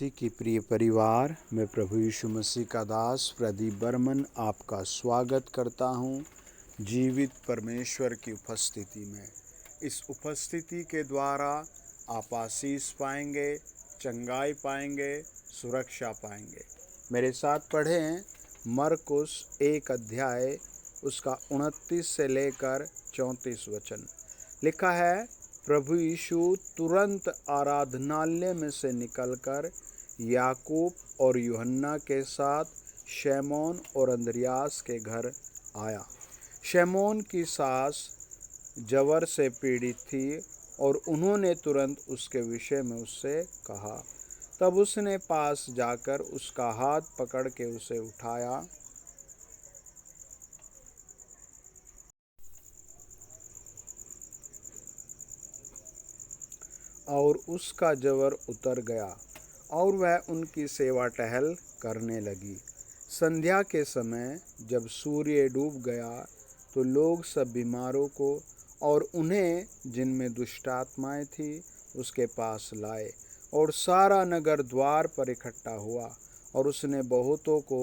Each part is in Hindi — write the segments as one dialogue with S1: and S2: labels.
S1: मसीह की प्रिय परिवार, मैं प्रभु यीशु मसीह का दास प्रदीप बर्मन आपका स्वागत करता हूं जीवित परमेश्वर की उपस्थिति में। इस उपस्थिति के द्वारा आप आशीष पाएंगे, चंगाई पाएंगे, सुरक्षा पाएंगे। मेरे साथ पढ़ें मरकुस 1 अध्याय उसका 29 से लेकर 34 वचन। लिखा है, प्रभु यीशु तुरंत आराधनालय में से निकलकर याकूब और यूहन्ना के साथ शमौन और अंद्रयास के घर आया। शमौन की सास जवर से पीड़ित थी और उन्होंने तुरंत उसके विषय में उससे कहा। तब उसने पास जाकर उसका हाथ पकड़ के उसे उठाया और उसका जवर उतर गया और वह उनकी सेवा टहल करने लगी। संध्या के समय जब सूर्य डूब गया तो लोग सब बीमारों को और उन्हें जिनमें दुष्ट आत्माएं थी उसके पास लाए और सारा नगर द्वार पर इकट्ठा हुआ। और उसने बहुतों को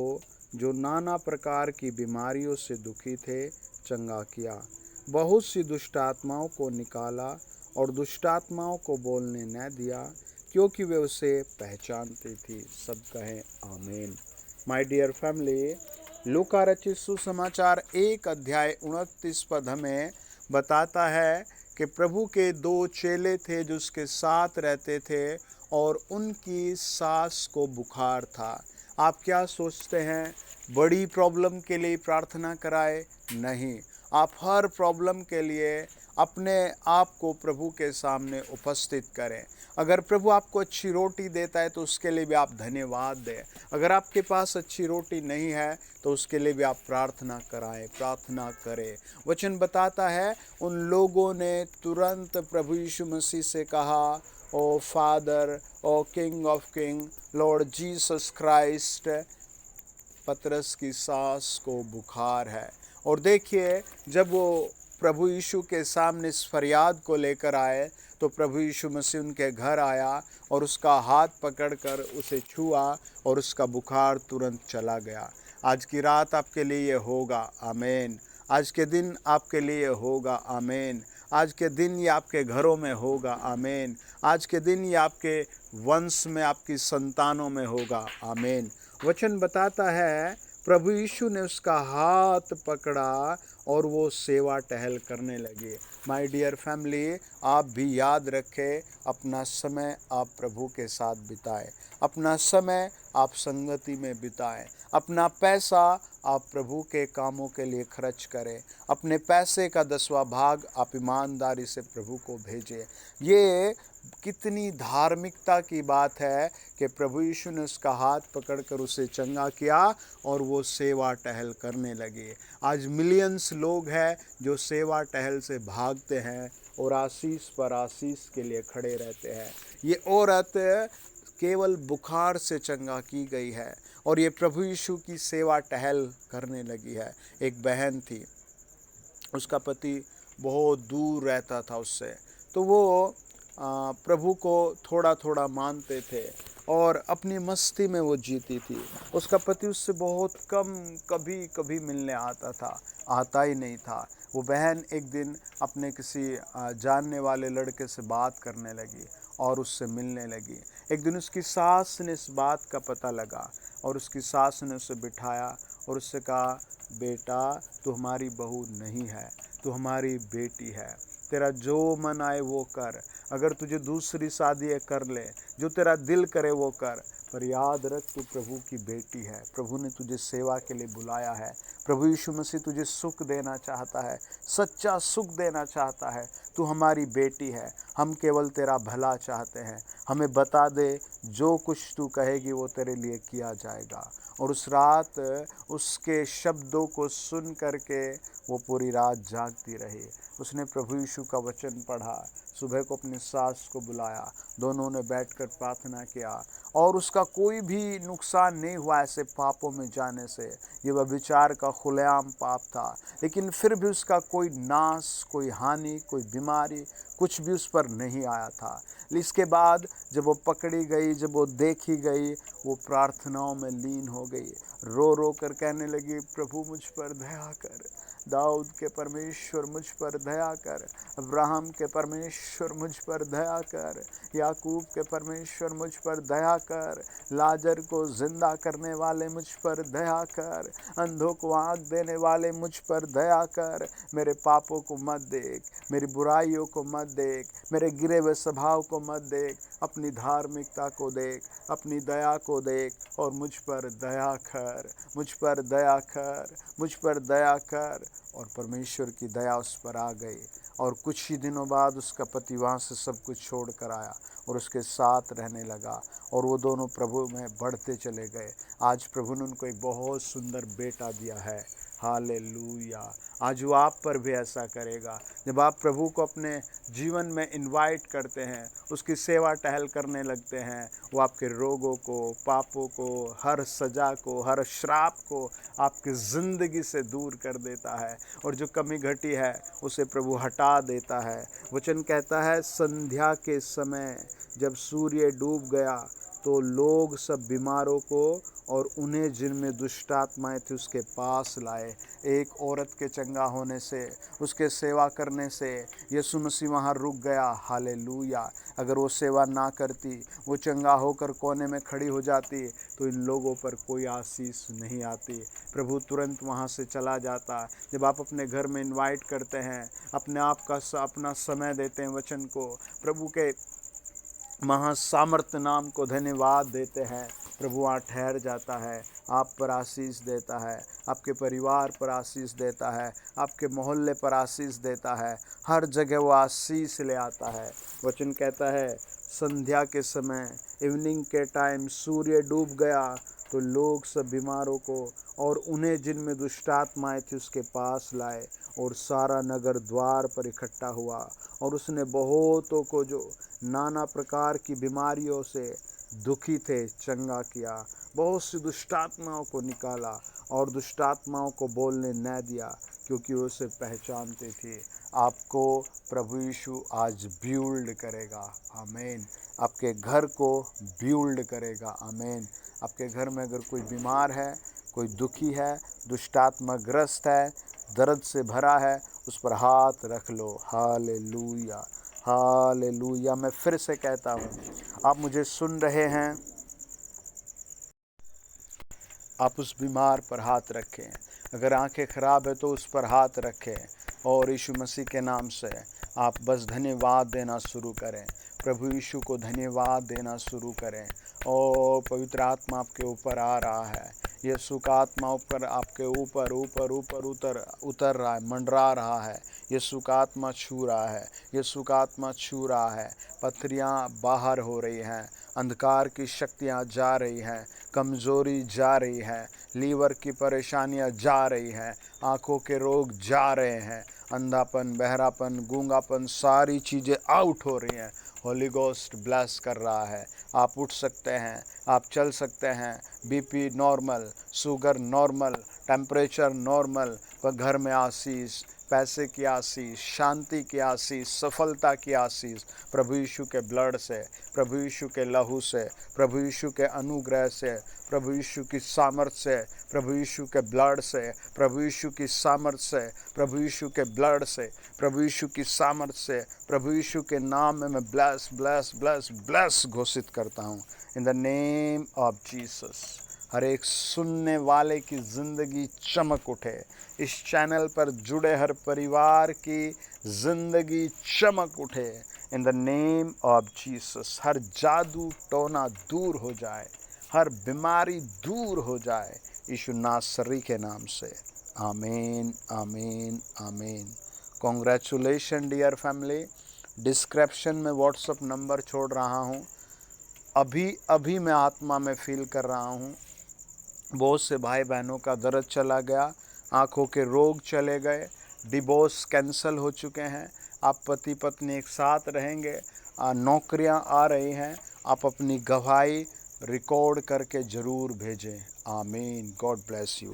S1: जो नाना प्रकार की बीमारियों से दुखी थे चंगा किया। बहुत सी दुष्ट आत्माओं को निकाला और दुष्ट आत्माओं को बोलने न दिया, क्योंकि वे उसे पहचानती थी। सब कहें आमीन। माय डियर फैमिली, लूका रचित सुसमाचार 1 अध्याय 29 पद हमें बताता है कि प्रभु के 2 चेले थे जो उसके साथ रहते थे और उनकी सास को बुखार था। आप क्या सोचते हैं, बड़ी प्रॉब्लम के लिए प्रार्थना कराए? नहीं, आप हर प्रॉब्लम के लिए अपने आप को प्रभु के सामने उपस्थित करें। अगर प्रभु आपको अच्छी रोटी देता है तो उसके लिए भी आप धन्यवाद दें। अगर आपके पास अच्छी रोटी नहीं है तो उसके लिए भी आप प्रार्थना कराएं, प्रार्थना करें। वचन बताता है, उन लोगों ने तुरंत प्रभु यीशु मसीह से कहा, O father, O king of king, Lord Jesus Christ, पतरस की सास को बुखार है। और देखिए, जब वो प्रभु यीशु के सामने इस फरियाद को लेकर आए तो प्रभु यीशु मसीह उनके घर आया और उसका हाथ पकड़कर उसे छुआ और उसका बुखार तुरंत चला गया। आज की रात आपके लिए ये होगा, आमीन। आज के दिन आपके लिए होगा, आमीन। आज के दिन ये आपके घरों में होगा, आमीन। आज के दिन ये आपके वंश में, आपकी संतानों में होगा, आमीन। वचन बताता है, प्रभु यीशु ने उसका हाथ पकड़ा और वो सेवा टहल करने लगे। माय डियर फैमिली, आप भी याद रखें, अपना समय आप प्रभु के साथ बिताएं, अपना समय आप संगति में बिताएं, अपना पैसा आप प्रभु के कामों के लिए खर्च करें, अपने पैसे का 10वां भाग आप ईमानदारी से प्रभु को भेजें। ये कितनी धार्मिकता की बात है कि प्रभु यीशु ने उसका हाथ पकड़कर उसे चंगा किया और वो सेवा टहल करने लगे। आज मिलियंस लोग हैं जो सेवा टहल से भागते हैं और आशीष पर आशीष के लिए खड़े रहते हैं। ये औरत केवल बुखार से चंगा की गई है और ये प्रभु यीशु की सेवा टहल करने लगी है। एक बहन थी, उसका पति बहुत दूर रहता था उससे, तो वो प्रभु को थोड़ा थोड़ा मानते थे और अपनी मस्ती में वो जीती थी। उसका पति उससे बहुत कम कभी कभी मिलने आता था, आता ही नहीं था। वो बहन एक दिन अपने किसी जानने वाले लड़के से बात करने लगी और उससे मिलने लगी। एक दिन उसकी सास ने इस बात का पता लगा और उसकी सास ने उसे बिठाया और उससे कहा, बेटा, तू हमारी बहू नहीं है, तू हमारी बेटी है। तेरा जो मन आए वो कर, अगर तुझे दूसरी शादी कर ले, जो तेरा दिल करे वो कर, पर याद रख तू प्रभु की बेटी है। प्रभु ने तुझे सेवा के लिए बुलाया है। प्रभु यीशु मसीह तुझे सुख देना चाहता है, सच्चा सुख देना चाहता है। तू हमारी बेटी है, हम केवल तेरा भला चाहते हैं। हमें बता दे, जो कुछ तू कहेगी वो तेरे लिए किया जाएगा। और उस रात उसके शब्दों को सुन करके वो पूरी रात जागती रही। उसने प्रभु यीशु का वचन पढ़ा, सुबह को अपनी सास को बुलाया, दोनों ने बैठकर प्रार्थना किया और उसका कोई भी नुकसान नहीं हुआ ऐसे पापों में जाने से। ये व्यभिचार का खुलेआम पाप था, लेकिन फिर भी उसका कोई नाश, कोई हानि, कोई बीमारी कुछ भी उस पर नहीं आया था। इसके बाद जब वो पकड़ी गई, जब वो देखी गई, वो प्रार्थनाओं में लीन हो गई, रो रो कर कहने लगी, प्रभु मुझ पर दया कर, दाऊद के परमेश्वर मुझ पर दया कर, अब्राहम के परमेश्वर मुझ पर दया कर, याकूब के परमेश्वर मुझ पर दया कर, लाजर को जिंदा करने वाले मुझ पर दया कर, अंधों को आँख देने वाले मुझ पर दया कर, मेरे पापों को मत देख, मेरी बुराइयों को मत देख, मेरे गिरे हुए स्वभाव को मत देख, अपनी धार्मिकता को देख, अपनी दया को देख और मुझ पर दया कर, मुझ पर दया कर, मुझ पर दया कर। और परमेश्वर की दया उस पर आ गई और कुछ ही दिनों बाद उसका पति वहाँ से सब कुछ छोड़ कर आया और उसके साथ रहने लगा और वो दोनों प्रभु में बढ़ते चले गए। आज प्रभु ने उनको एक बहुत सुंदर बेटा दिया है। हालेलुया। आज वो आप पर भी ऐसा करेगा। जब आप प्रभु को अपने जीवन में इनवाइट करते हैं, उसकी सेवा टहल करने लगते हैं, वो आपके रोगों को, पापों को, हर सजा को, हर श्राप को आपकी ज़िंदगी से दूर कर देता है और जो कमी घटी है उसे प्रभु हटा देता है। वचन कहता है, संध्या के समय जब सूर्य डूब गया तो लोग सब बीमारों को और उन्हें जिनमें दुष्ट आत्माएं थी उसके पास लाए। एक औरत के चंगा होने से, उसके सेवा करने से यीशु मसीह वहाँ रुक गया। हालेलुया। अगर वो सेवा ना करती, वो चंगा होकर कोने में खड़ी हो जाती, तो इन लोगों पर कोई आशीष नहीं आती। प्रभु तुरंत वहाँ से चला जाता। जब आप अपने घर में इनवाइट करते हैं, अपने आप का अपना समय देते हैं वचन को, प्रभु के महासामर्थ्य नाम को धन्यवाद देते हैं, प्रभु वहाँ ठहर जाता है, आप पर आशीष देता है, आपके परिवार पर आशीष देता है, आपके मोहल्ले पर आशीष देता है, हर जगह वो आशीष ले आता है। वचन कहता है, संध्या के समय, इवनिंग के टाइम सूर्य डूब गया तो लोग सब बीमारों को और उन्हें जिनमें दुष्ट आत्माएं थी उसके पास लाए और सारा नगर द्वार पर इकट्ठा हुआ और उसने बहुतों को जो नाना प्रकार की बीमारियों से दुखी थे चंगा किया। बहुत सी दुष्टात्माओं को निकाला और दुष्टात्माओं को बोलने न दिया, क्योंकि वो उसे पहचानते थे। आपको प्रभु यीशु आज बिल्ड करेगा। आमीन। आपके घर को बिल्ड करेगा। आमीन। आपके घर में अगर कोई बीमार है, कोई दुखी है, दुष्टात्माग्रस्त है, दर्द से भरा है, उस पर हाथ रख लो। Hallelujah, hallelujah. मैं फिर से कहता हूँ, आप मुझे सुन रहे हैं, आप उस बीमार पर हाथ रखें। अगर आंखें खराब है तो उस पर हाथ रखें और यीशु मसीह के नाम से आप बस धन्यवाद देना शुरू करें। प्रभु यीशु को धन्यवाद देना शुरू करें। और पवित्र आत्मा आपके ऊपर आ रहा है। यीशु का आत्मा ऊपर आपके ऊपर ऊपर ऊपर उतर रहा है, मंडरा रहा है। यीशु का आत्मा छू रहा है। यीशु का आत्मा छू रहा है। पथरियाँ बाहर हो रही हैं, अंधकार की शक्तियाँ जा रही हैं, कमज़ोरी जा रही है, लीवर की परेशानियाँ जा रही हैं, आँखों के रोग जा रहे हैं, अंधापन, बहरापन, गूंगापन, सारी चीज़ें आउट हो रही हैं। होली गोस्ट ब्लेस कर रहा है। आप उठ सकते हैं, आप चल सकते हैं। BP normal, sugar normal, temperature normal, पर घर में आशीष, पैसे की आशीष, शांति की आशीष, सफलता की आशीष प्रभु यीशु के ब्लड से, प्रभु यीशु के लहू से, प्रभु यीशु के अनुग्रह से, प्रभु यीशु की सामर्थ से, प्रभु यीशु के ब्लड से, प्रभु यीशु की सामर्थ से, प्रभु यीशु के ब्लड से, प्रभु यीशु की सामर्थ से, प्रभु यीशु के नाम में मैं ब्लेस ब्लेस ब्लेस ब्लेस घोषित करता हूँ in the name of Jesus. हर एक सुनने वाले की ज़िंदगी चमक उठे। इस चैनल पर जुड़े हर परिवार की ज़िंदगी चमक उठे in the name of Jesus. हर जादू टोना दूर हो जाए, हर बीमारी दूर हो जाए यीशु नासरी के नाम से। आमीन, आमीन, आमीन। Congratulation dear family. डिस्क्रिप्शन में व्हाट्सएप नंबर छोड़ रहा हूँ। अभी मैं आत्मा में फील कर रहा हूँ, बहुत से भाई बहनों का दर्द चला गया, आँखों के रोग चले गए, डिवोर्स कैंसल हो चुके हैं, आप पति पत्नी एक साथ रहेंगे, नौकरियां आ रही हैं। आप अपनी गवाही रिकॉर्ड करके ज़रूर भेजें। आमीन। God bless you.